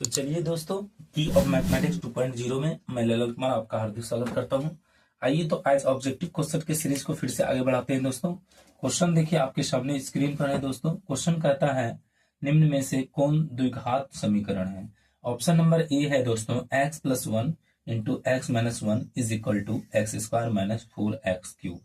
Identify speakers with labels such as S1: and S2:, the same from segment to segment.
S1: तो चलिए दोस्तों, की ऑफ मैथमेटिक्स 2.0 में मैं ललित कुमार आपका हार्दिक स्वागत करता हूं। आइए तो आज ऑब्जेक्टिव क्वेश्चन के सीरीज को फिर से आगे बढ़ाते हैं दोस्तों। क्वेश्चन देखिए आपके सामने स्क्रीन पर है दोस्तों। क्वेश्चन कहता है निम्न में से कौन द्विघात समीकरण है। ऑप्शन नंबर ए है दोस्तों x plus 1 into X minus 1 is equal to X square minus 4x³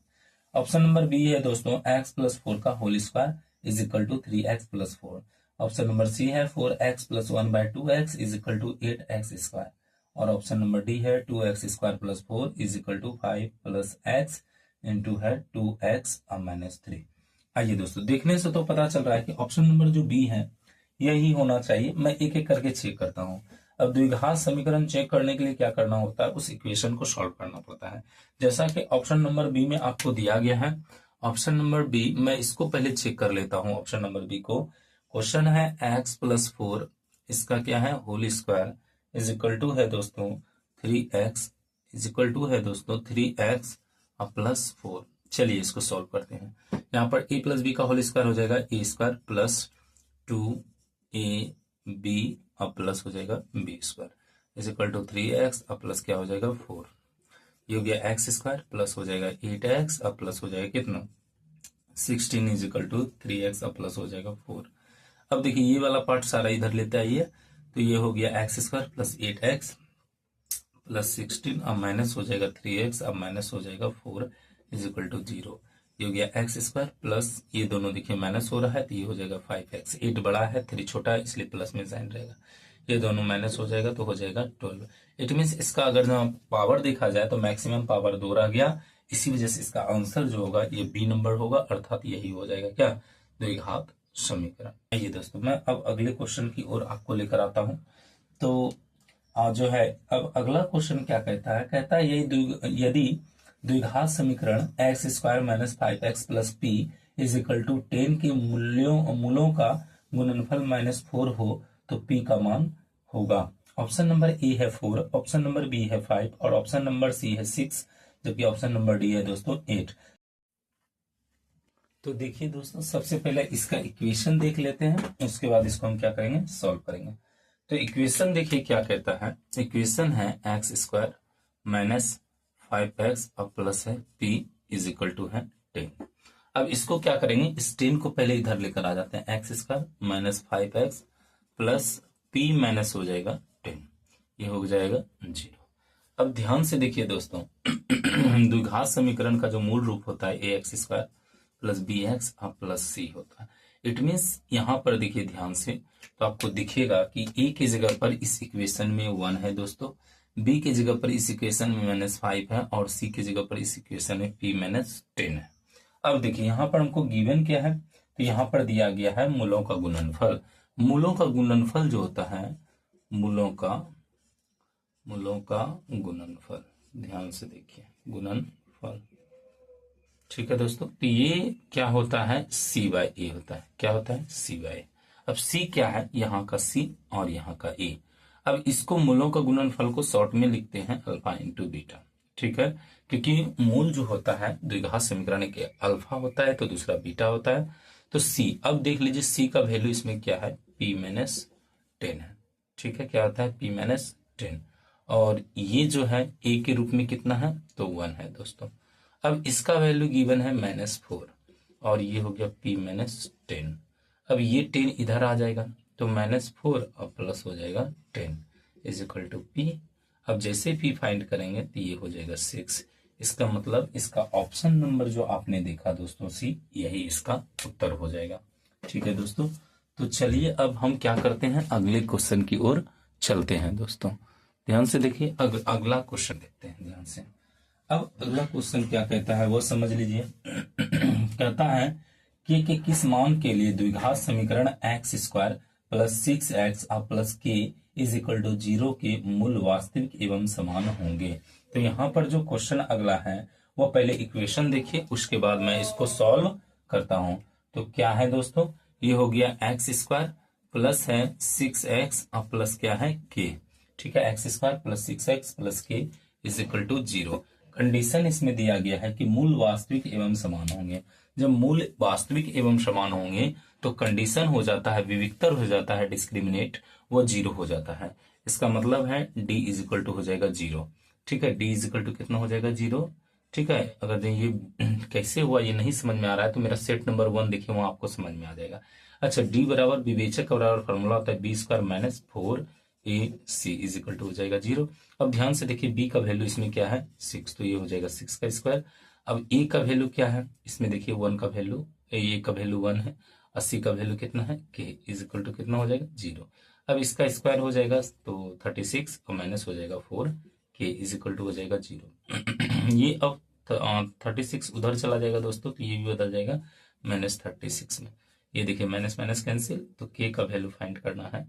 S1: option number B है दोस्तों x प्लस 4 का whole square is equal to 3x plus 4। Option number सी है 4x plus 1/2x is equal to 8x square. और option number D है 2x square plus 4 is equal to 5 plus x into है 2x minus 3। आइए दोस्तों, देखने से तो पता चल रहा है कि ऑप्शन नंबर जो बी है यही होना चाहिए। मैं एक एक करके चेक करता हूँ। अब द्विघात समीकरण चेक करने के लिए क्या करना होता है, उस इक्वेशन को सॉल्व करना पड़ता है। जैसा कि ऑप्शन नंबर बी में आपको दिया गया है, ऑप्शन नंबर बी, मैं इसको पहले चेक कर लेता हूँ। ऑप्शन नंबर बी को क्वेश्चन है x प्लस 4, इसका क्या है whole square is equal to है दोस्तों 3x इज इक्वल टू है दोस्तों 3x प्लस 4। चलिए इसको सॉल्व करते हैं। यहाँ पर a प्लस बी का होल स्क्वायर हो जाएगा a स्क्वायर प्लस 2ab अब प्लस हो जाएगा b square is equal to 3x अब प्लस क्या हो जाएगा 4। ये हो गया x स्क्वायर प्लस हो जाएगा 8x अब प्लस हो जाएगा कितना 16 इज इक्वल टू 3x अब प्लस हो जाएगा 4। अब देखिए ये वाला पार्ट सारा इधर लेते आइए, तो ये हो गया x square plus 8x plus 16 अब माइनस हो जाएगा 3x अब माइनस हो जाएगा 4 इज इक्वल टू 0। ये हो गया एक्स स्क्वायर प्लस ये दोनों देखिए माइनस हो रहा है तो ये हो जाएगा 5x। 8 बड़ा है 3 छोटा है इसलिए प्लस में साइन रहेगा। ये दोनों माइनस हो जाएगा तो हो जाएगा 12। इट मीन्स इसका अगर पावर देखा जाए तो मैक्सिमम पावर 2 रह गया। इसी वजह से इसका आंसर जो होगा ये बी नंबर होगा, अर्थात यही हो जाएगा क्या द्विघात समीकरण। आइए दोस्तों, मैं अब अगले क्वेश्चन की ओर आपको लेकर आता हूं। तो जो है अब अगला क्वेश्चन क्या कहता है, कहता है यदि द्विघात समीकरण X square minus 5x plus P is equal to 10 के मूलों का गुणनफल -4 हो तो p का मान होगा। ऑप्शन नंबर ए है 4, ऑप्शन नंबर बी है 5 और ऑप्शन नंबर सी है 6, जबकि ऑप्शन नंबर डी है दोस्तों 8। तो देखिए दोस्तों, सबसे पहले इसका इक्वेशन देख लेते हैं, उसके बाद इसको हम क्या करेंगे सॉल्व करेंगे। तो इक्वेशन देखिए क्या कहता है। इक्वेशन है एक्स स्क्वायर माइनस 5x अब प्लस है p इज इक्वल टू है 10। अब इसको क्या करेंगे, इस 10 को पहले इधर लेकर आ जाते हैं। X square minus 5x plus p minus हो जाएगा 10, ये हो जाएगा 0। अब ध्यान से देखिए दोस्तों, द्विघात समीकरण का जो मूल रूप होता है a x square plus b x plus c होता है। इट मीन्स यहाँ पर देखिए ध्यान से, तो आपको दिखेगा कि ए की जगह पर इस इक्वेशन में 1 है दोस्तों, बी की जगह पर इस इक्वेशन में -5 है और सी की जगह पर इस इक्वेशन में p-10 है। अब देखिए यहाँ पर हमको गिवन क्या है, तो यहाँ पर दिया गया है मूलों का गुणनफल। मूलों का गुणनफल जो होता है मूलों का गुणनफल, ध्यान से देखिए गुणनफल, ठीक है दोस्तों। तो ये क्या होता है c/a होता है। क्या होता है c/a। अब c क्या है, यहाँ का c और यहाँ का a। अब इसको मूलों का गुणनफल को शॉर्ट में लिखते हैं अल्फा इंटू बीटा, ठीक है, क्योंकि मूल जो होता है द्विघात समीकरण के अल्फा होता है तो दूसरा बीटा होता है। तो c, अब देख लीजिए c का वैल्यू इसमें क्या है p-10 है, ठीक है। क्या होता है p-10 और ये जो है a के रूप में कितना है तो 1 है दोस्तों। अब इसका वैल्यू गिवन है -4 और ये हो गया p-10। अब ये 10 इधर आ जाएगा तो -4 और प्लस हो जाएगा 10 इज इक्वल टू p। अब जैसे p फाइंड करेंगे तो ये हो जाएगा 6। इसका मतलब इसका ऑप्शन नंबर जो आपने देखा दोस्तों सी, यही इसका उत्तर हो जाएगा, ठीक है दोस्तों। तो चलिए अब हम क्या करते हैं, अगले क्वेश्चन की ओर चलते हैं दोस्तों। ध्यान से देखिए, अगला क्वेश्चन देखते हैं ध्यान से। अब अगला क्वेश्चन क्या कहता है वो समझ लीजिए। कहता है कि किस मान के लिए द्विघात समीकरण X square plus 6x plus k is equal to 0 के मूल वास्तविक एवं समान होंगे। तो यहाँ पर जो क्वेश्चन अगला है वो पहले इक्वेशन देखिए, उसके बाद मैं इसको सॉल्व करता हूं। तो क्या है दोस्तों, ये हो गया एक्स स्क्वायर प्लस है 6x प्लस क्या है k, ठीक है। X square plus 6x plus k is equal to 0। Condition इसमें दिया गया है कि मूल वास्तविक एवं समान होंगे। जब मूल वास्तविक एवं समान होंगे तो कंडीशन हो जाता है, विविक्तर हो जाता है, डिस्क्रिमिनेट, वो 0 हो जाता है। इसका मतलब है डी इज इक्वल टू हो जाएगा 0। ठीक है, डी इज इक्वल टू कितना हो जाएगा 0। ठीक है, अगर ये कैसे हुआ ये नहीं समझ में आ रहा है तो मेरा सेट नंबर 1 देखिए, वहां आपको समझ में आ जाएगा। अच्छा, डी बराबर विवेचक का बराबर फॉर्मूला होता है B square minus 4ac is equal to हो जाएगा 0। अब ध्यान से देखिए बी का वैल्यू इसमें क्या है 6, तो ये हो जाएगा 6 का स्क्वायर। अब ए का वैल्यू क्या है इसमें देखिए 1 का वैल्यू, ए का वैल्यू 1 है, 80 का वैल्यू कितना है के इज इक्वल टू कितना हो जाएगा 0। अब इसका स्क्वायर हो जाएगा तो 36 और माइनस हो जाएगा 4 के इज इक्वल टू हो जाएगा 0। ये अब 36 उधर चला जाएगा दोस्तों, तो ये भी बदल जाएगा -36 में। ये देखिए माइनस माइनस कैंसिल, तो के का वैल्यू फाइंड करना है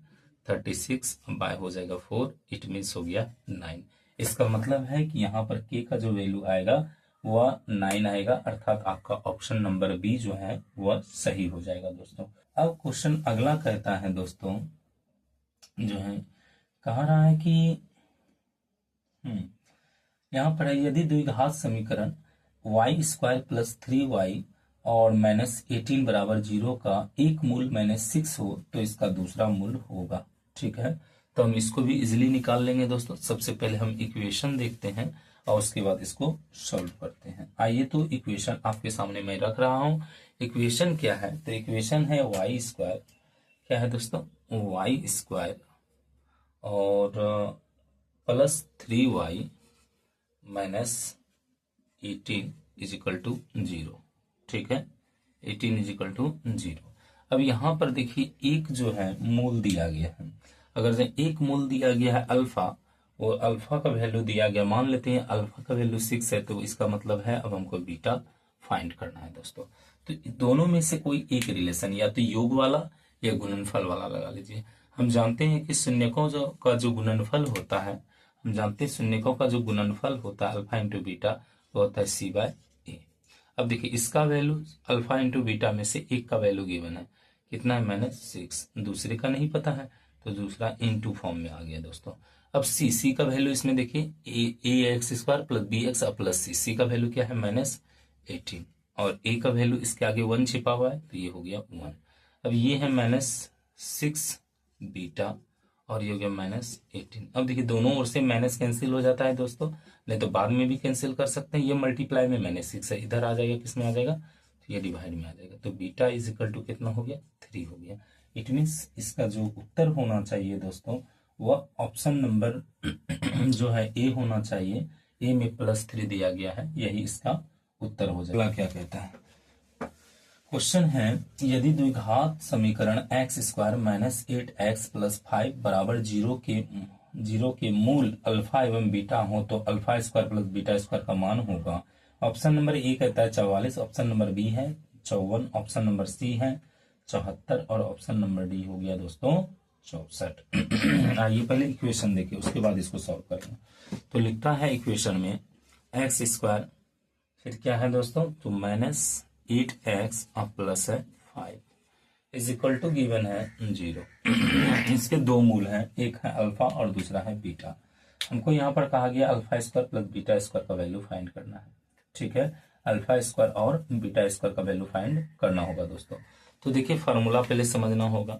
S1: 36 बाय हो जाएगा 4, इट मीन्स हो गया 9। इसका मतलब है कि यहाँ पर के का जो वैल्यू आएगा वह 9 आएगा, अर्थात आपका ऑप्शन नंबर बी जो है वह सही हो जाएगा दोस्तों। अब क्वेश्चन अगला कहता है दोस्तों, जो है कह रहा है कि यहाँ पर है यदि द्विघात समीकरण y स्क्वायर प्लस 3y और -18 बराबर 0 का एक मूल -6 हो तो इसका दूसरा मूल होगा। ठीक है, तो हम इसको भी इजिली निकाल लेंगे दोस्तों। सबसे पहले हम इक्वेशन देखते हैं और उसके बाद इसको सॉल्व करते हैं। आइए तो इक्वेशन आपके सामने मैं रख रहा हूं। इक्वेशन क्या है, तो इक्वेशन है y स्क्वायर, क्या है दोस्तों y स्क्वायर और plus 3y minus 18 is equal to 0। ठीक है, 18 इज इक्वल टू 0। अब यहां पर देखिए एक जो है मूल दिया गया है, अगर एक मूल दिया गया है अल्फा, वो अल्फा का वैल्यू दिया गया, मान लेते हैं अल्फा का वैल्यू 6 है, तो इसका मतलब है अब हमको बीटा फाइंड करना है दोस्तों। तो दोनों में से कोई एक रिलेशन, या तो योग वाला या गुणनफल वाला लगा लीजिए। हम जानते हैं कि शून्यकों का जो गुणनफल होता है, हम जानते हैं शून्यकों का जो गुणनफल होता है अल्फा इंटू बीटा वो होता है c/a। अब देखिए इसका वैल्यू अल्फा इंटू बीटा में से एक का वैल्यू गिवन है, कितना है -6, दूसरे का नहीं पता है तो दूसरा इंटू फॉर्म में आ गया दोस्तों। अब सी का वैल्यू इसमें देखिए a x square plus b x plus c का वैल्यू क्या है -18 और ए का वैल्यू इसके आगे 1 छिपा हुआ है तो ये हो गया 1। अब ये है -6 बीटा और ये हो गया -18। अब देखिए दोनों ओर से माइनस कैंसिल हो जाता है दोस्तों, नहीं तो बाद में भी कैंसिल कर सकते हैं। ये मल्टीप्लाई में -6 है, इधर आ जाएगा, किस में आ जाएगा तो ये डिवाइड में आ जाएगा, तो बीटा इज इक्वल टू कितना हो गया 3 हो गया। इट मीन्स इसका जो उत्तर होना चाहिए दोस्तों वह ऑप्शन नंबर जो है ए होना चाहिए। ए में +3 दिया गया है, यही इसका उत्तर हो जाएगा। क्या कहता है क्वेश्चन है, यदि द्विघात समीकरण x square minus 8x plus 5 बराबर 0 के मूल अल्फा एवं बीटा हो तो alpha square plus beta square का मान होगा। ऑप्शन नंबर ए कहता है 44, ऑप्शन नंबर बी है 54, ऑप्शन नंबर सी है 74 और ऑप्शन नंबर डी हो गया दोस्तों 64। आइए पहले इक्वेशन देखिए उसके बाद इसको सॉल्व करेंगे। तो लिखता है इक्वेशन में एक्स स्क्वायर, फिर क्या है दोस्तों तो -8x प्लस है 5 इज इक्वल टू गिवन है 0। इसके दो मूल हैं, एक है अल्फा और दूसरा है बीटा। हमको यहाँ पर कहा गया alpha square plus beta square का वैल्यू फाइंड करना है। ठीक है, अल्फा स्क्वायर और बीटा स्क्वायर का वैल्यू फाइंड करना होगा दोस्तों। तो देखिए फॉर्मूला पहले समझना होगा।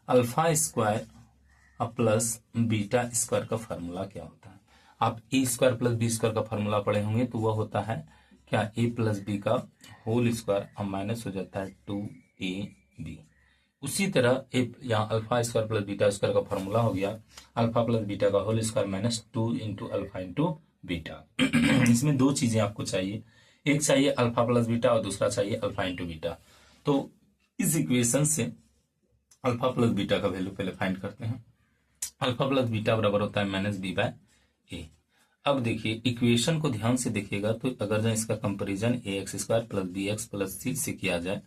S1: Alpha square plus beta square का फॉर्मूला क्या होता है। आप ए स्क्वायर प्लस बी स्क्वायर का फॉर्मूला पढ़े होंगे, तो वह होता है क्या ए प्लस बी का होल स्क्वायर और माइनस हो जाता है 2ab। उसी तरह यहाँ alpha square plus beta square का फॉर्मूला हो गया अल्फा प्लस बीटा का whole square minus 2 into alpha into beta. इसमें दो चीजें आपको चाहिए, एक चाहिए अल्फा प्लस बीटा और दूसरा चाहिए अल्फा इंटू बीटा। तो इस इक्वेशन से अल्फा प्लस बीटा का वैल्यू पहले फाइंड करते हैं। अल्फा प्लस बीटा बराबर होता है -b/a। अब देखिए इक्वेशन को ध्यान से देखिएगा, तो अगर जो इसका comparison ax square plus b x plus c से किया जाए,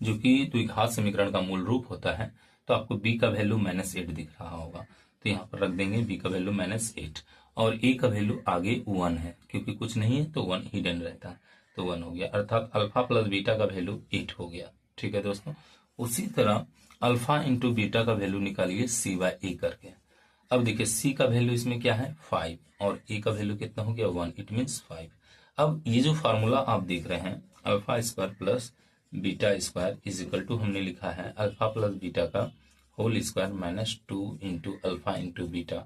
S1: जो कि द्विघात समीकरण का मूल रूप होता है, तो आपको b का वैल्यू -8 दिख रहा होगा, तो यहाँ पर रख देंगे b का वैल्यू -8 और a का वैल्यू आगे 1 है, क्योंकि कुछ नहीं है तो 1 हिडन रहता है, तो 1 हो गया, अर्थात अल्फा प्लस बीटा का वैल्यू 8 हो गया। ठीक है दोस्तों, उसी तरह अल्फा इंटू बीटा का वैल्यू निकालिए c/a करके। अब देखिए c का वैल्यू इसमें क्या है 5 और a का वैल्यू कितना हो गया 1, इट मीन्स 5। अब ये जो फार्मूला आप देख रहे हैं alpha square plus beta square is equal to हमने लिखा है अल्फा प्लस बीटा का whole square minus 2 into alpha into beta.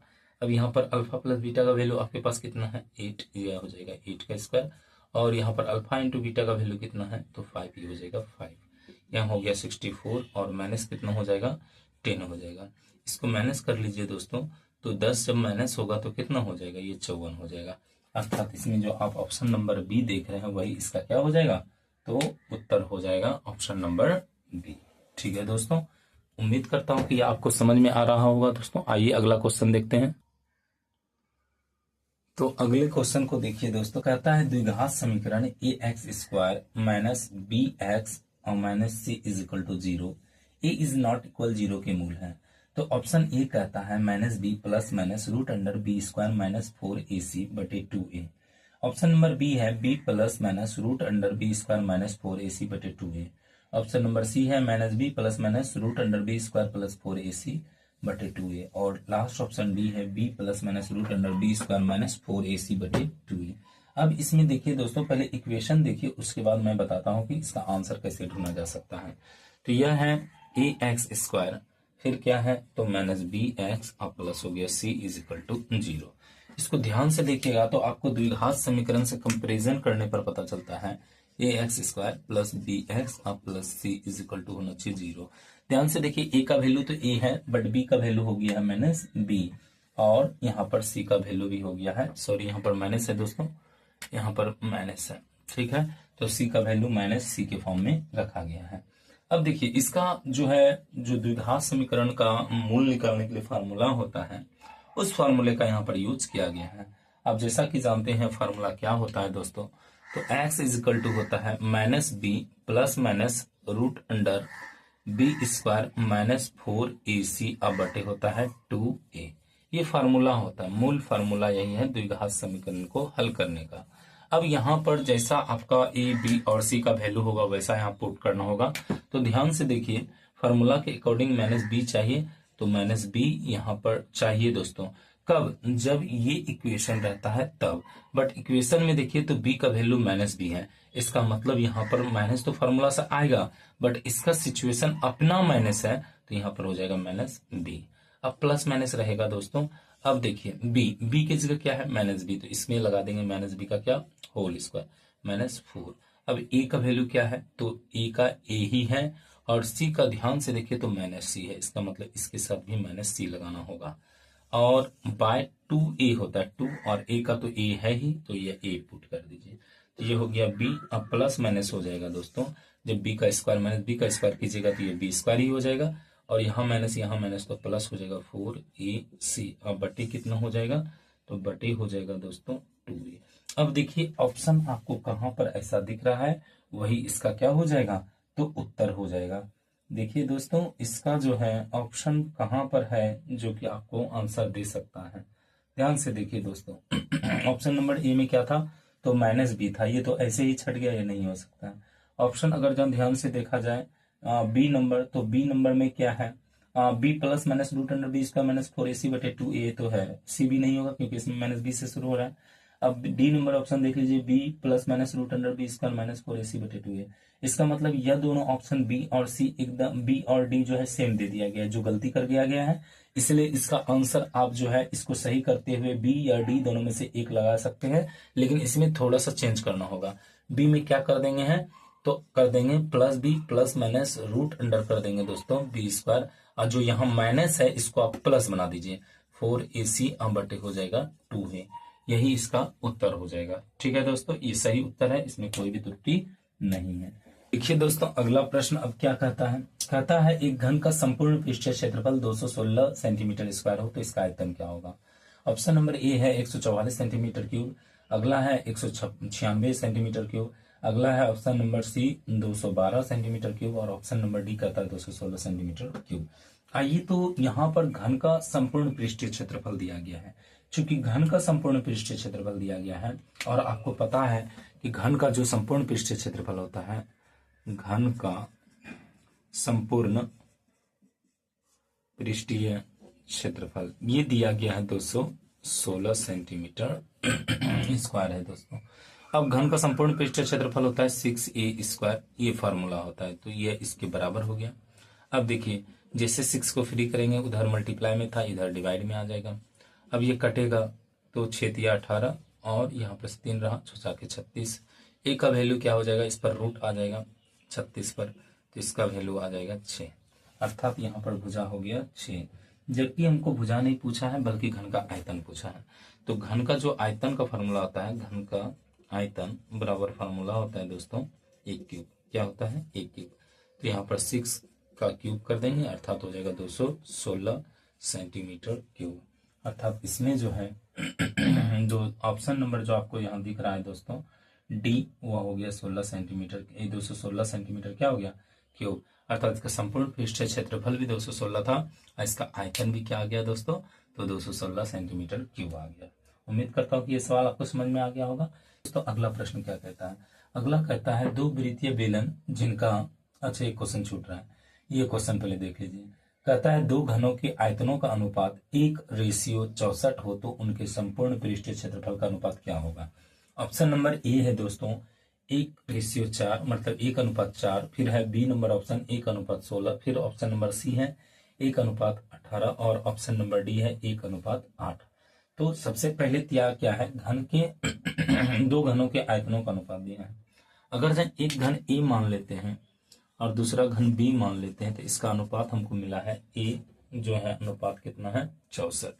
S1: अब यहाँ पर अल्फा प्लस बीटा का वैल्यू आपके पास कितना है 8, यह हो जाएगा 8 का स्क्वायर, और यहाँ पर अल्फा इंटू बीटा का वैल्यू कितना है तो 5, ये हो जाएगा 5। यहाँ हो गया 64 और माइनस कितना हो जाएगा 10 हो जाएगा। इसको माइनस कर लीजिए दोस्तों, तो 10 जब माइनस होगा तो कितना हो जाएगा, ये 54 हो जाएगा। अर्थात इसमें जो आप ऑप्शन नंबर बी देख रहे हैं वही इसका क्या हो जाएगा, तो उत्तर हो जाएगा ऑप्शन नंबर बी। ठीक है दोस्तों, उम्मीद करता हूं कि आपको समझ में आ रहा होगा। दोस्तों आइए अगला क्वेश्चन देखते हैं। तो अगले क्वेश्चन को देखिए दोस्तों, कहता है द्विघात समीकरण a x square minus b x और minus c is equal to 0, a is not equal 0 के मूल हैं। तो ऑप्शन ए कहता है minus B plus minus root under B square minus 4ac बटे 2a। ऑप्शन नंबर बी है B plus minus root under B square minus 4ac बटे 2a। Option number सी है minus B plus minus root under B square plus 4ac बटे 2a। और last option D है B plus minus root under B square minus 4ac बटे 2a। अब इसमें देखिए दोस्तों, पहले इक्वेशन देखिए, उसके बाद मैं बताता हूं कि इसका आंसर कैसे ढूंढा जा सकता है। तो यह है ए एक्स स्क्वायर, फिर क्या है तो माइनस बी एक्स और प्लस हो गया सी इज इक्वल टू 0। इसको ध्यान से देखिएगा तो आपको द्विघात समीकरण से कंपैरिजन करने पर पता चलता है a x square plus b x और plus c is equal to होना चाहिए 0। ध्यान से देखिए, ए का वैल्यू तो ए है बट बी का वैल्यू हो गया है माइनस बी, और यहाँ पर सी का वैल्यू भी हो गया है, सॉरी यहाँ पर माइनस है दोस्तों, यहाँ पर माइनस है। ठीक है, तो सी का वैल्यू माइनस सी के फॉर्म में रखा गया है। अब देखिए इसका जो है, जो द्विघात समीकरण का मूल निकालने के लिए फार्मूला होता है, उस फार्मूले का यहाँ पर यूज किया गया है। अब जैसा कि जानते हैं फार्मूला क्या होता है दोस्तों, तो x इज इक्वल टू होता है minus B plus minus root under B square minus 4ac अब बटे होता है 2a। ये फार्मूला होता है, मूल फार्मूला यही है द्विघात समीकरण को हल करने का। अब यहाँ पर जैसा आपका ए बी और सी का वैल्यू होगा वैसा यहाँ पुट करना होगा। तो ध्यान से देखिए, फार्मूला के अकॉर्डिंग माइनस बी चाहिए, तो माइनस बी यहाँ पर चाहिए दोस्तों। कब, जब ये इक्वेशन रहता है तब, बट इक्वेशन में देखिए तो बी का वैल्यू माइनस बी है, इसका मतलब यहाँ पर माइनस तो फार्मूला से आएगा, बट इसका सिचुएशन अपना माइनस है, तो यहाँ पर हो जाएगा माइनस बी। अब प्लस माइनस रहेगा दोस्तों। अब देखिए बी की जगह क्या है माइनस बी, तो इसमें लगा देंगे माइनस बी का क्या होल स्क्वायर माइनस 4। अब ए का वैल्यू क्या है, तो ए का ए ही है, और सी का ध्यान से देखिए तो माइनस सी है, इसका मतलब इसके साथ भी माइनस सी लगाना होगा। और बाय 2a होता है 2, और a का तो a है ही, तो ये a पुट कर दीजिए, तो ये हो गया b। अब प्लस माइनस हो जाएगा दोस्तों, जब b का स्क्वायर माइनस b का स्क्वायर कीजिएगा तो ये b स्क्वायर ही हो जाएगा, और यहाँ माइनस तो प्लस हो जाएगा 4ac। अब बटे कितना हो जाएगा, तो बटे हो जाएगा दोस्तों 2a। अब देखिए ऑप्शन आपको कहाँ पर ऐसा दिख रहा है, वही इसका क्या हो जाएगा, तो उत्तर हो जाएगा। देखिए दोस्तों, इसका जो है ऑप्शन कहाँ पर है जो कि आपको आंसर दे सकता है। ध्यान से देखिए दोस्तों, ऑप्शन नंबर ए में क्या था, तो माइनस बी था, ये तो ऐसे ही छट गया, ये नहीं हो सकता। ऑप्शन अगर जब ध्यान से देखा जाए बी नंबर, तो बी नंबर में क्या है, B plus minus root under B square minus 4ac बटे 2a तो है, सी भी नहीं होगा क्योंकि इसमें माइनस बी से शुरू हो रहा है। अब डी नंबर ऑप्शन देख लीजिए, B plus minus root under B square minus 4ac बटे 2a। इसका मतलब यह दोनों ऑप्शन बी और सी एकदम, बी और डी जो है सेम दे दिया गया है, जो गलती कर दिया गया है। इसलिए इसका आंसर आप जो है इसको सही करते हुए बी या डी दोनों में से एक लगा सकते हैं, लेकिन इसमें थोड़ा सा चेंज करना होगा। बी में क्या कर देंगे हैं, तो कर देंगे plus B plus minus root under कर देंगे दोस्तों बी स्क्वायर, और जो यहाँ माइनस है इसको आप प्लस बना दीजिए 4ac बटे हो जाएगा 2a। यही इसका उत्तर हो जाएगा। ठीक है दोस्तों, ये सही उत्तर है, इसमें कोई भी त्रुटि नहीं है। देखिए दोस्तों अगला प्रश्न अब क्या कहता है, कहता है एक घन का संपूर्ण पृष्ठीय क्षेत्रफल 216 सेंटीमीटर स्क्वायर हो तो इसका आयतन क्या होगा। ऑप्शन नंबर ए है 144 सेंटीमीटर क्यूब, अगला है 196 सेंटीमीटर क्यूब, अगला है option number C 212 centimetre cube, और ऑप्शन नंबर डी कहता है 216 सेंटीमीटर क्यूब। आइए, तो यहाँ पर घन का संपूर्ण पृष्ठीय क्षेत्रफल दिया गया है। चूंकि घन का संपूर्ण पृष्ठीय क्षेत्रफल दिया गया है, और आपको पता है कि घन का जो संपूर्ण पृष्ठीय क्षेत्रफल होता है, घन का संपूर्ण पृष्ठीय क्षेत्रफल ये दिया गया है 216 सेंटीमीटर स्क्वायर है दोस्तों। अब घन का संपूर्ण पृष्ठीय क्षेत्रफल होता है 6a², ये फार्मूला होता है, तो ये इसके बराबर हो गया। अब देखिए जैसे 6 को फ्री करेंगे, उधर मल्टीप्लाई में था, इधर डिवाइड में आ जाएगा। अब ये कटेगा तो 6×18 और यहाँ पर 3 रहा, 6×36। ए का वैल्यू क्या हो जाएगा, इस पर रूट आ जाएगा 36 पर, तो इसका वैल्यू आ जाएगा 6, अर्थात यहाँ पर भुजा हो गया 6। जबकि हमको भुजा नहीं पूछा है बल्कि घन का आयतन पूछा है। तो घन का जो आयतन का फॉर्मूला होता है, घन का आयतन बराबर फार्मूला होता है दोस्तों एक क्यूब। क्या होता है, एक क्यूब। तो यहाँ पर 6 का क्यूब कर देंगे, अर्थात हो जाएगा 216 सेंटीमीटर क्यूब। अर्थात इसमें जो है जो ऑप्शन नंबर जो आपको यहाँ दिख रहा है दोस्तों डी, वो हो गया 16 सेंटीमीटर, 216 सेंटीमीटर क्या हो गया क्यूब। अर्थात इसका संपूर्ण पृष्ठीय क्षेत्रफल भी 216 था और इसका आयतन भी क्या आ गया दोस्तों, तो 216 सेंटीमीटर क्यूब आ गया। उम्मीद करता हूँ कि ये सवाल आपको समझ में आ गया होगा। दोस्तों अगला प्रश्न क्या कहता है, अगला कहता है दो वृत्तीय बेलन जिनका, अच्छा एक क्वेश्चन छूट रहा है, ये क्वेश्चन पहले देख लीजिए। कहता है दो घनों के आयतनों का अनुपात 1:64 हो तो उनके संपूर्ण पृष्ठीय क्षेत्रफल का अनुपात क्या होगा। ऑप्शन नंबर ए है दोस्तों 1:4, मतलब 1:4, फिर है बी नंबर ऑप्शन 1:16, फिर ऑप्शन नंबर सी है 1:18 और ऑप्शन नंबर डी है 1:8। तो सबसे पहले क्या है, घन के दो घनों के आयतनों का अनुपात दिया है। अगर जब एक घन ए मान लेते हैं और दूसरा घन बी मान लेते हैं तो इसका अनुपात हमको मिला है ए, जो है अनुपात कितना है 64।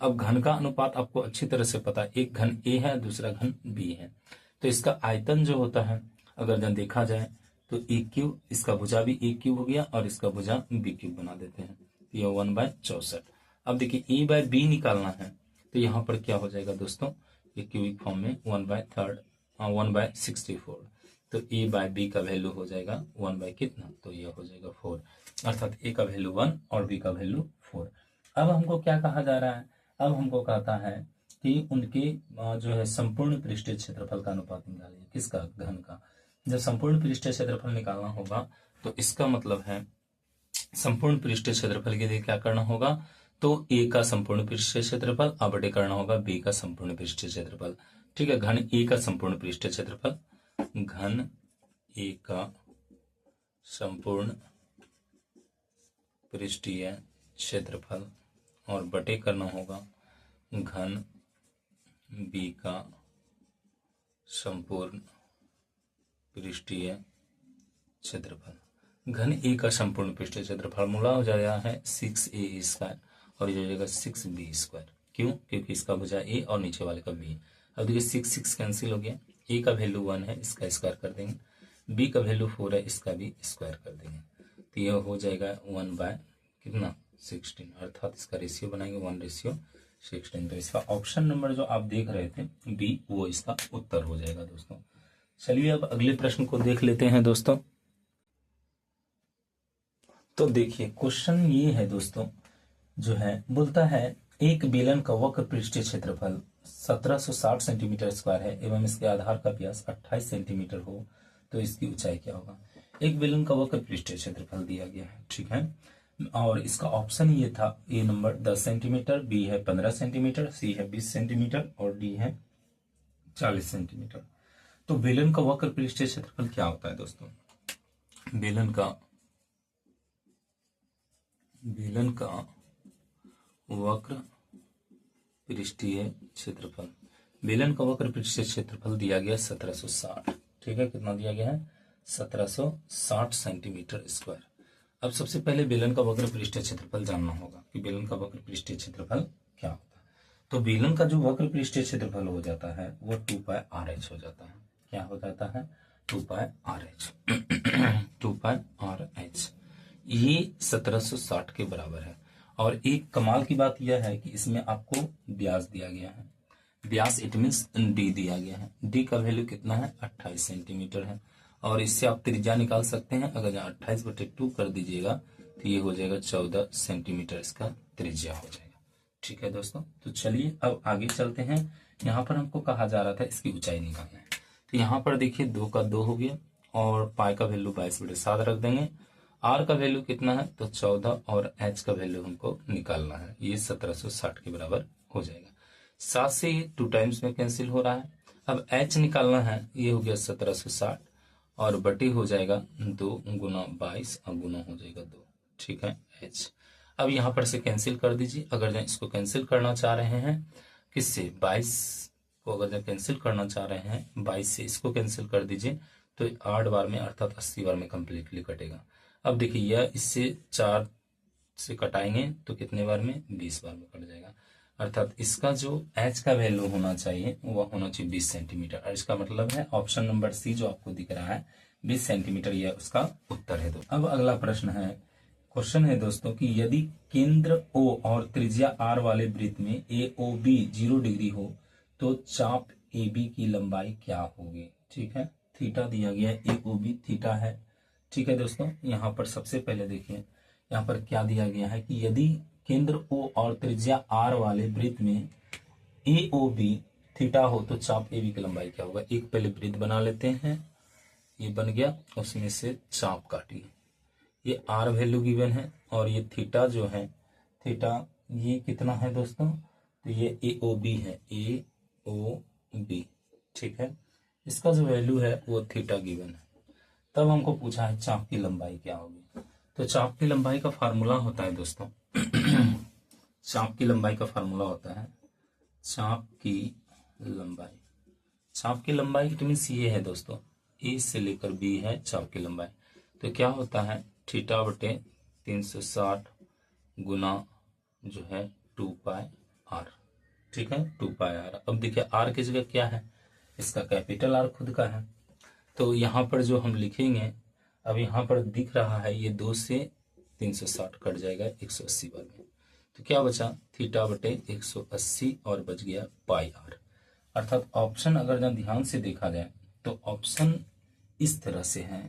S1: अब घन का अनुपात आपको अच्छी तरह से पता है, एक घन ए है दूसरा घन बी है, तो इसका आयतन जो होता है अगर जब देखा जाए तो ए क्यूब, इसका भुजा भी ए क्यूब हो गया और इसका भुजा बी क्यूब बना देते हैं, तो यह 1/64। अब देखिए ए बाय बी निकालना है तो यहाँ पर क्या हो जाएगा दोस्तों, ये क्यूबिक फॉर्म में 1/64, तो ए बाय बी का वैल्यू हो जाएगा 1 कितना, तो यह हो जाएगा 4, अर्थात ए का वैल्यू 1 और बी का वैल्यू 4। अब हमको क्या कहा जा रहा है, अब हमको कहता है कि उनके जो है संपूर्ण पृष्ठीय क्षेत्रफल का अनुपात निकालिए, किसका, घन का। जब संपूर्ण पृष्ठीय क्षेत्रफल निकालना होगा तो इसका मतलब है संपूर्ण पृष्ठीय क्षेत्रफल के लिए क्या करना होगा, तो ए का संपूर्ण पृष्ठीय क्षेत्रफल बटे करना होगा बी का संपूर्ण पृष्ठीय क्षेत्रफल। ठीक है, घन ए का संपूर्ण पृष्ठीय क्षेत्रफल, घन ए का संपूर्ण पृष्ठीय क्षेत्रफल और बटे करना होगा घन बी का संपूर्ण पृष्ठीय क्षेत्रफल। घन ए का संपूर्ण पृष्ठीय क्षेत्रफल फार्मूला हो जाएगा है 6a² और ये हो जाएगा 6b²। क्यों, क्योंकि इसका भुजा ए और नीचे वाले का बी। अब देखिए 6 कैंसिल हो गया, ए का वैल्यू 1 है, इसका स्क्वायर कर देंगे, बी का वैल्यू 4 है, इसका भी स्क्वायर कर देंगे, तो यह हो जाएगा 1/16, अर्थात इसका रेशियो बनाएंगे 1:16। तो इसका ऑप्शन नंबर जो आप देख रहे थे बी, वो इसका उत्तर हो जाएगा दोस्तों। चलिए अब अगले प्रश्न को देख लेते हैं दोस्तों। तो देखिए क्वेश्चन ये है दोस्तों, जो है बोलता है एक बेलन का वक्र पृष्ठीय क्षेत्रफल 1760 सेंटीमीटर स्क्वायर है एवं इसके आधार का व्यास 28 सेंटीमीटर हो तो इसकी ऊंचाई क्या होगा। एक बेलन का वक्र पृष्ठीय क्षेत्रफल दिया गया है, ठीक है, और इसका ऑप्शन ये था, ए नंबर 10 सेंटीमीटर, बी है 15 सेंटीमीटर, सी है 20 सेंटीमीटर और डी है 40 सेंटीमीटर। तो बेलन का वक्र पृष्ठीय क्षेत्रफल क्या होता है दोस्तों, बेलन का वक्र पृष्ठीय क्षेत्रफल, बेलन का वक्र पृष्ठीय क्षेत्रफल दिया गया 1760, ठीक है, कितना दिया गया है 1760 सेंटीमीटर स्क्वायर। अब सबसे पहले बेलन का वक्र पृष्ठीय क्षेत्रफल जानना होगा कि बेलन का वक्र पृष्ठीय क्षेत्रफल क्या होता है। तो बेलन का जो वक्र पृष्ठीय क्षेत्रफल हो जाता है वो 2πRh हो जाता है। क्या हो जाता है, 2πRh 2πRh, ये 1760 के बराबर है। और एक कमाल की बात यह है कि इसमें आपको व्यास दिया गया है, व्यास इट मीन्स डी दिया गया है, डी का वैल्यू कितना है 28 सेंटीमीटर है, और इससे आप त्रिज्या निकाल सकते हैं। अगर 28/2 कर दीजिएगा तो ये हो जाएगा 14 सेंटीमीटर इसका त्रिज्या हो जाएगा। ठीक है दोस्तों, तो चलिए अब आगे चलते हैं। यहाँ पर हमको कहा जा रहा था इसकी ऊंचाई निकालना है, तो यहाँ पर देखिए 2 का 2 हो गया और पाई का वैल्यू 22/7 रख देंगे। आर का वैल्यू कितना है तो 14 और एच का वैल्यू हमको निकालना है, ये 1760 के बराबर हो जाएगा। 7 से ये 2 टाइम्स में कैंसिल हो रहा है, अब h निकालना है, ये हो गया 1760 और बटे हो जाएगा 2 गुना 22 और गुना हो जाएगा 2। ठीक है, h। अब यहाँ पर से कैंसिल कर दीजिए। अगर जो इसको कैंसिल करना चाह रहे हैं किससे, 22 को अगर जो कैंसिल करना चाह रहे हैं 22 से इसको कैंसिल कर दीजिए तो 8 बार में अर्थात 80 बार में कंप्लीटली कटेगा। अब देखिए यह इससे 4 से कटाएंगे तो कितने बार में, 20 बार में कट जाएगा। अर्थात इसका जो h का वैल्यू होना चाहिए वह होना चाहिए 20 सेंटीमीटर। और इसका मतलब है ऑप्शन नंबर सी जो आपको दिख रहा है 20 सेंटीमीटर, यह उसका उत्तर है। अब अगला प्रश्न है, क्वेश्चन है दोस्तों कि यदि केंद्र O और त्रिज्या R वाले वृत्त में AOB 0 डिग्री हो तो चाप AB की लंबाई क्या होगी। ठीक है, थीटा दिया गया है, AOB थीटा है। ठीक है दोस्तों, यहाँ पर सबसे पहले देखिए यहाँ पर क्या दिया गया है कि यदि केंद्र O और त्रिज्या R वाले वृत्त में AOB थीटा हो तो चाप AB की लंबाई क्या होगा। एक पहले वृत्त बना लेते हैं, ये बन गया, उसमें से चाप काटिए। ये R वैल्यू गिवन है और ये थीटा जो है, थीटा ये कितना है दोस्तों, तो ये AOB है, AOB। ठीक है, इसका जो वैल्यू है वो थीटा गिवन है। तब हमको पूछा है चाप की लंबाई क्या होगी। तो चाप की लंबाई का फार्मूला होता है दोस्तों चाप की लंबाई का फार्मूला होता है, चाप की लंबाई, चाप की लंबाई इट मीन्स ये है दोस्तों, ए से लेकर बी है चाप की लंबाई। तो क्या होता है, थीटा बटे 360 गुना जो है 2 पाई आर। ठीक है, 2 पाई आर। अब देखिए आर की जगह क्या है, इसका कैपिटल आर खुद का है। तो यहाँ पर जो हम लिखेंगे, अब यहाँ पर दिख रहा है ये 2 से 360 कट जाएगा 180 बार में, तो क्या बचा, थीटा बटे 180 और बच गया पाई आर। अर्थात ऑप्शन अगर जब ध्यान से देखा जाए तो ऑप्शन इस तरह से है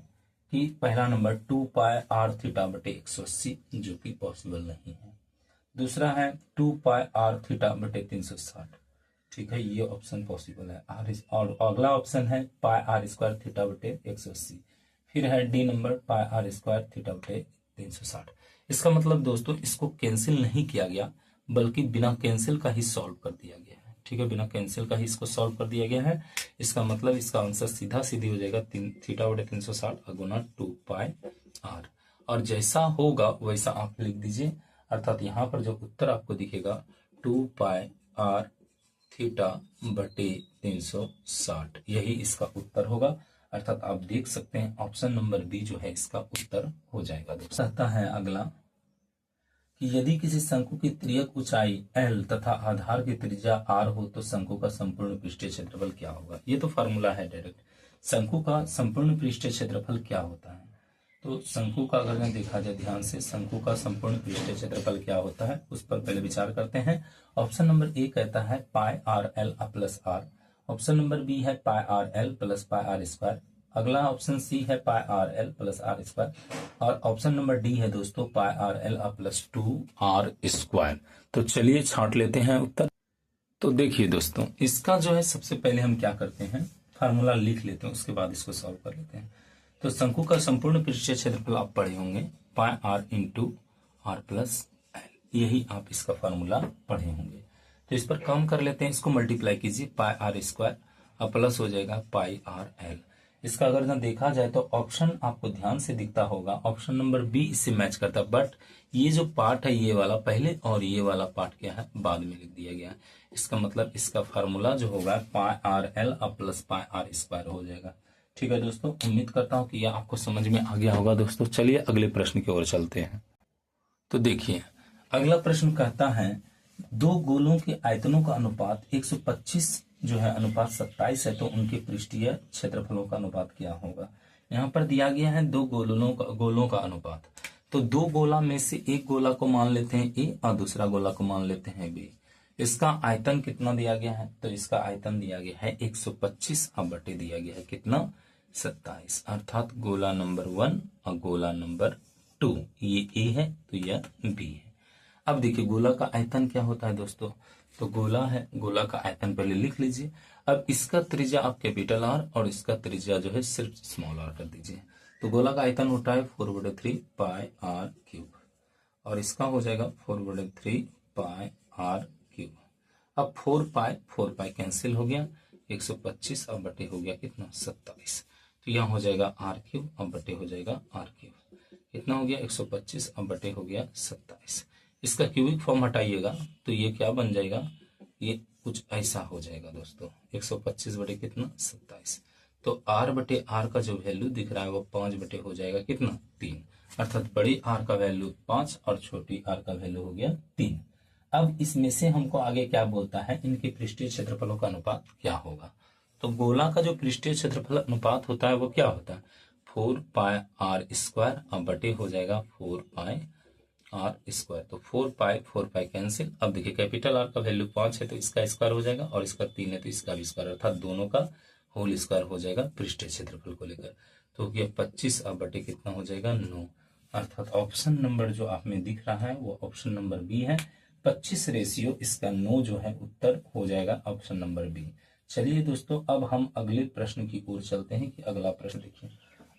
S1: कि पहला नंबर 2 पाई आर थीटा बटे 180 जो कि पॉसिबल नहीं है। दूसरा है 2 पाई आर थीटा बटे 360। ठीक है, ये ऑप्शन पॉसिबल है। और अगला ऑप्शन है पाई आर स्क्वायर थीटा बटे 180। फिर है D number pi are square theta बटे 360। इसका मतलब दोस्तों इसको कैंसिल नहीं किया गया बल्कि बिना कैंसिल का ही सॉल्व कर दिया गया है। ठीक है, बिना कैंसिल का ही इसको सॉल्व कर दिया गया है। इसका मतलब इसका आंसर सीधा सीधी हो जाएगा थीटा बटे 360 गुना 2 पाई आर। और जैसा होगा वैसा आप लिख दीजिए। अर्थात यहाँ पर जो उत्तर आपको दिखेगा 2 पाई आर थीटा बटे 360, यही इसका उत्तर होगा। अर्थात आप देख सकते हैं ऑप्शन नंबर बी जो है इसका उत्तर हो जाएगा। कहता है अगला कि यदि किसी शंकु की तिर्यक ऊंचाई L तथा आधार की त्रिज्या R हो तो शंकु का संपूर्ण पृष्ठीय क्षेत्रफल क्या होगा। ये तो फार्मूला है डायरेक्ट, शंकु का संपूर्ण पृष्ठीय क्षेत्रफल क्या होता है। तो शंकु का अगर मैं देखा जाए ध्यान से, शंकु का संपूर्ण पृष्ठीय क्षेत्रफल क्या होता है उस पर पहले विचार करते हैं। ऑप्शन नंबर ए कहता है pi r l plus r. Option number B है pi r l plus pi are square. अगला ऑप्शन सी है pi r l plus r square. और ऑप्शन नंबर डी है दोस्तों pi r l plus 2 r square. तो चलिए छांट लेते हैं उत्तर। तो देखिए दोस्तों, इसका जो है सबसे पहले हम क्या करते हैं, फार्मूला लिख लेते हैं, उसके बाद इसको सॉल्व कर लेते हैं। तो शंकु का संपूर्ण पृष्ठीय क्षेत्रफल आप पढ़े होंगे pi r into r plus l, यही आप इसका फार्मूला पढ़े होंगे। तो इस पर काम कर लेते हैं, इसको मल्टीप्लाई कीजिए, पाई आर स्क्वायर और प्लस हो जाएगा पाई आर एल। इसका अगर ना देखा जाए तो ऑप्शन आपको ध्यान से दिखता होगा, ऑप्शन नंबर बी इससे मैच करता है। बट ये जो पार्ट है ये वाला पहले और ये वाला पार्ट क्या है बाद में लिख दिया गया है। इसका मतलब इसका फार्मूला जो होगा pi r l plus pi are square हो जाएगा। ठीक है दोस्तों, उम्मीद करता हूं कि यह आपको समझ में आ गया होगा। दोस्तों चलिए अगले प्रश्न की ओर चलते हैं। तो देखिए अगला प्रश्न कहता है दो गोलों के आयतनों का अनुपात 125 जो है अनुपात 27 है तो उनके पृष्ठीय क्षेत्रफलों का अनुपात क्या होगा। यहाँ पर दिया गया है दो गोलों का अनुपात। तो दो गोला में से एक गोला को मान लेते हैं ए और दूसरा गोला को मान लेते हैं बी। इसका आयतन कितना दिया गया है, तो इसका आयतन दिया गया है 125 और बटे दिया गया है कितना 27। अर्थात गोला नंबर 1 और गोला नंबर 2 ये ए है तो यह बी है। अब देखिए गोला का आयतन क्या होता है दोस्तों, तो गोला है, गोला का आयतन पहले लिख लीजिए। अब इसका त्रिज्या आप कैपिटल आर और इसका त्रिज्या जो है सिर्फ स्मॉल आर कर दीजिए। तो गोला का आयतन होता है 4/3 पाई आर क्यूब और इसका हो जाएगा 4/3 पाई आर क्यूब। अब 4 पाई कैंसिल हो गया, 125 अब बटे हो गया कितना 27। तो यहाँ हो जाएगा आर क्यूब अब बटे हो जाएगा आर क्यूब। कितना हो गया 125 अब बटे हो गया 27। इसका क्यूबिक फॉर्म हटाइएगा तो ये क्या बन जाएगा, ये कुछ ऐसा हो जाएगा दोस्तों 125 बटे कितना 27। तो आर बटे आर का जो वैल्यू दिख रहा है वो 5 बटे हो जाएगा कितना 3, अर्थात बड़ी आर का वैल्यू 5 और छोटी आर का वैल्यू हो गया 3। अब इसमें से हमको आगे क्या बोलता है, इनके पृष्ठीय क्षेत्रफलों का अनुपात क्या होगा। तो गोला का जो पृष्ठीय क्षेत्रफल अनुपात होता है वो क्या होता है 4 पाई आर स्क्वायर अब बटे हो जाएगा 4 पाई आर स्क्वायर। तो 4 पाई कैंसिल। अब देखिए कैपिटल आर का वैल्यू 5 है तो इसका स्क्वायर हो जाएगा और इसका 3 है तो इसका भी स्क्वायर, अर्थात दोनों का होल स्क्वायर हो जाएगा पृष्ठीय क्षेत्रफल को लेकर। तो हो गया 25 अब बटे कितना हो जाएगा 9, अर्थात ऑप्शन नंबर जो आप में दिख रहा है वो ऑप्शन नंबर बी है। 25 रेशियो इसका 9 जो है उत्तर हो जाएगा ऑप्शन नंबर बी। चलिए दोस्तों अब हम अगले प्रश्न की ओर चलते हैं कि अगला प्रश्न देखिए।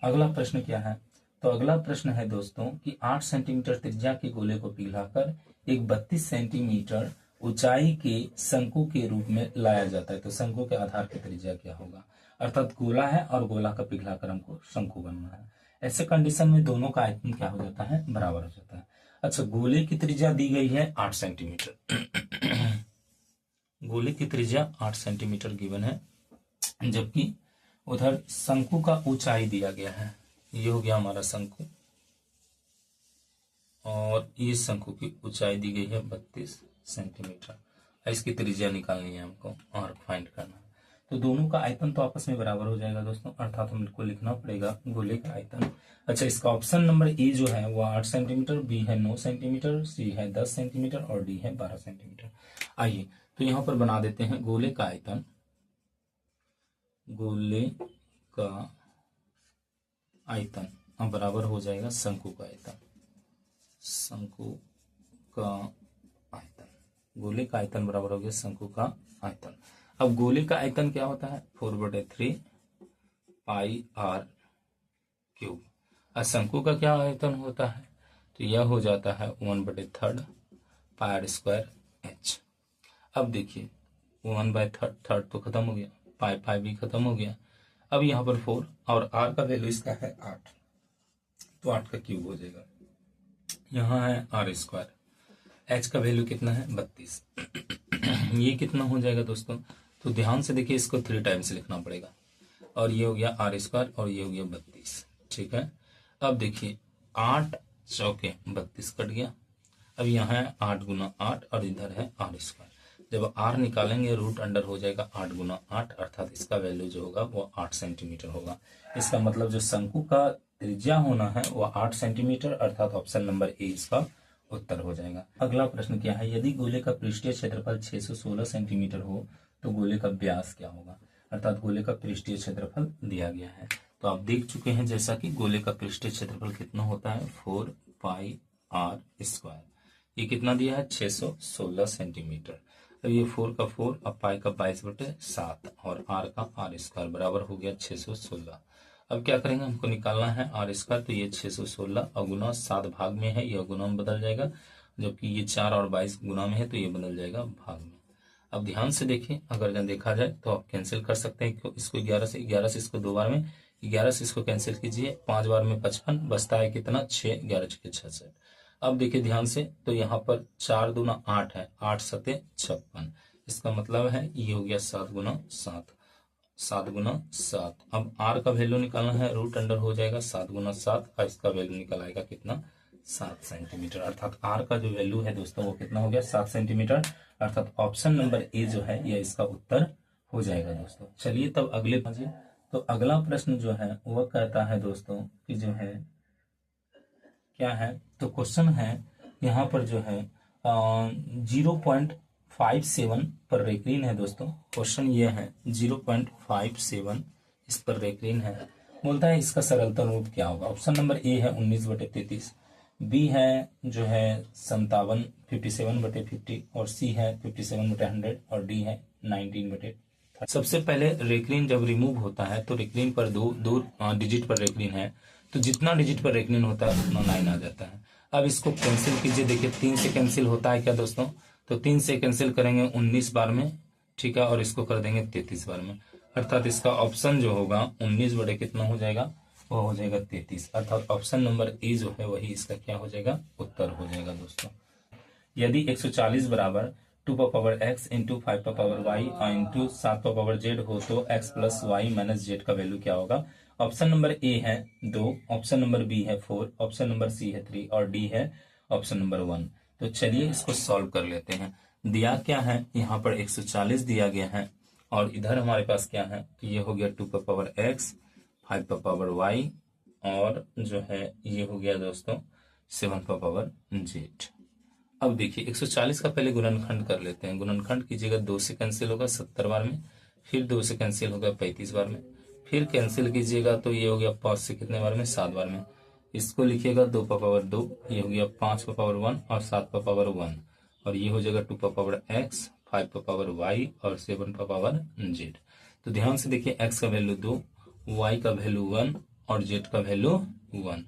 S1: अगला प्रश्न क्या है, तो अगला प्रश्न है दोस्तों कि 8 सेंटीमीटर त्रिज्या के गोले को पिघलाकर एक 32 सेंटीमीटर ऊंचाई के शंकु के रूप में लाया जाता है। तो शंकु के आधार की त्रिज्या क्या होगा, अर्थात गोला है और गोला का पिघलाकर हमको शंकु बनना है। ऐसे कंडीशन में दोनों का आयतन क्या हो जाता है बराबर हो जाता है। अच्छा, गोले की त्रिज्या दी गई है 8 सेंटीमीटर गोले की त्रिज्या 8 सेंटीमीटर गिवन है, जबकि उधर शंकु का ऊंचाई दिया गया है। ये हो गया हमारा शंकु और ये शंकु की ऊंचाई दी गई है 32 सेंटीमीटर। इसकी त्रिज्या निकालनी है हमको और फाइंड करना है। तो दोनों का आयतन तो आपस में बराबर हो जाएगा दोस्तों, अर्थात हमको लिखना पड़ेगा गोले का आयतन। अच्छा, इसका ऑप्शन नंबर ए जो है वो 8 सेंटीमीटर, बी है 9 सेंटीमीटर, सी है 10 सेंटीमीटर और डी है 12 सेंटीमीटर। आइए तो यहां पर बना देते हैं गोले का आयतन। गोले का आयतन अब बराबर हो जाएगा शंकु का आयतन। शंकु का आयतन, गोले का आयतन बराबर हो गया शंकु का आयतन। अब गोले का आयतन क्या होता है 4/3 पाई आर क्यूब। और शंकु का क्या आयतन होता है, तो यह हो जाता है 1/3 पाई आर स्क्वायर एच। अब देखिए 1/3 तो खत्म हो गया, पाई भी खत्म हो गया। अब यहाँ पर 4 और आर का वैल्यू इसका है 8, तो 8 का क्यूब हो जाएगा। यहाँ है आर स्क्वायर, एच का वैल्यू कितना है 32। ये कितना हो जाएगा दोस्तों, तो ध्यान से देखिए इसको 3 टाइम्स लिखना पड़ेगा। और ये हो गया आर स्क्वायर और ये हो गया 32, ठीक है। अब देखिए 8 चौके 32 कट गया। अब यहाँ है 8 गुना 8 और इधर है आर स्क्वायर। जब आर निकालेंगे रूट अंडर हो जाएगा 8 गुना 8, अर्थात इसका वैल्यू जो होगा वो 8 सेंटीमीटर होगा। इसका मतलब जो शंकु का त्रिज्या होना है वो 8 सेंटीमीटर, अर्थात ऑप्शन नंबर ए इसका उत्तर हो जाएगा। अगला प्रश्न क्या है, यदि गोले का पृष्ठीय क्षेत्रफल 616 सेंटीमीटर हो तो गोले का व्यास क्या होगा, अर्थात गोले का पृष्ठीय क्षेत्रफल दिया गया है। तो आप देख चुके हैं जैसा कि गोले का पृष्ठीय क्षेत्रफल कितना होता है 4 पाई आर स्क्वायर। ये कितना दिया है 616 सेंटीमीटर। अब ये 4 का 4 अब पाई का 22/7 और आर का आर स्क्वायर बराबर हो गया 616। अब क्या करेंगे, हमको निकालना है आर स्क्वायर। तो ये 616 और गुना 7 भाग में है, यह गुना में बदल जाएगा, जबकि ये 4 और 22 गुना में है तो ये बदल जाएगा भाग में। अब ध्यान से देखिए, अगर जब देखा जाए तो आप कैंसिल कर सकते हैं इसको 11 से इसको 2 बार में, 11 से इसको कैंसिल कीजिए, 5 बार में 55 बचता है कितना 6, 11 छके 66। अब देखिए ध्यान से, तो यहाँ पर 4 दूना 8 है, 8 सते 56। इसका मतलब है ये हो गया 7 गुना 7, 7 गुना 7। अब आर का वैल्यू निकालना है, रूट अंडर हो जाएगा 7 गुना 7 और इसका वैल्यू निकल आएगा कितना 7 सेंटीमीटर। अर्थात आर का जो वैल्यू है दोस्तों वो कितना हो गया 7 सेंटीमीटर, अर्थात ऑप्शन नंबर ए जो है यह इसका उत्तर हो जाएगा दोस्तों। चलिए तब अगले तो अगला प्रश्न जो है वह कहता है दोस्तों कि जो है क्या है, तो क्वेश्चन है यहाँ पर जो है 0.57 पर रेक्रीन है दोस्तों। क्वेश्चन ये है 0.57 इस पर रेक्रीन है, बोलता है इसका सरलतम रूप क्या होगा। ऑप्शन नंबर ए है 19/33, बी है जो है 57 और सी है 57/100 और डी है 19/30। सबसे पहले रेक्रीन जब रिमूव होता है तो रेक्रीन पर दो डिजिट पर रेक्रीन है, तो जितना डिजिट पर रेक्रीन होता है उतना 9 आ जाता है। अब इसको कैंसिल कीजिए, देखिए 3 से कैंसिल होता है क्या दोस्तों, तो 3 से कैंसिल करेंगे 19 बार में ठीक है, और इसको कर देंगे 33 बार में, अर्थात इसका ऑप्शन जो होगा 19 बटे कितना हो जाएगा, वो हो जाएगा 33, अर्थात ऑप्शन नंबर ए जो है वही इसका क्या हो जाएगा, उत्तर हो जाएगा दोस्तों। यदि 140 बराबर 2 का पावर x इंटू 5 का पावर y और इंटू 7 का पावर z हो तो x plus Y minus Z का वैल्यू क्या होगा। ऑप्शन नंबर ए है 2, ऑप्शन नंबर बी है 4, ऑप्शन नंबर सी है 3 और डी है ऑप्शन नंबर 1। तो चलिए इसको सॉल्व कर लेते हैं। दिया क्या है, यहाँ पर 140 दिया गया है और इधर हमारे पास क्या है, तो ये हो गया 2 का पावर x, 5 का पावर y और जो है ये हो गया दोस्तों 7 का पावर z। अब देखिए 140 का पहले गुणनखंड कर लेते हैं। गुणनखंड कीजिएगा 2 से कैंसिल होगा 70 बार में, फिर 2 से कैंसिल होगा 35 बार में, फिर कैंसिल कीजिएगा तो ये हो गया 5 से कितने बार में, 7 बार में। इसको लिखिएगा 2 का पावर 2, ये हो गया 5 का पावर 1 और 7 का पावर 1 और ये हो जाएगा 2 का पावर x, 5 का पावर y और 7 का पावर z। तो ध्यान से देखिए x का वैल्यू 2, y का वैल्यू 1 और z का वैल्यू 1।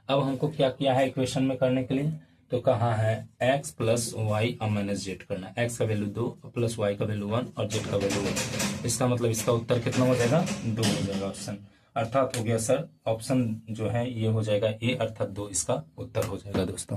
S1: अब हमको क्या किया है इक्वेशन में करने के लिए, तो कहाँ है x प्लस वाई और माइनस जेड करना है। x का वैल्यू 2 प्लस y का वैल्यू 1 और z का वैल्यू 1। इसका मतलब इसका उत्तर कितना हो जाएगा, 2 हो जाएगा ऑप्शन, अर्थात हो गया सर ऑप्शन जो है ये हो जाएगा ए, अर्थात 2 इसका उत्तर हो जाएगा दोस्तों।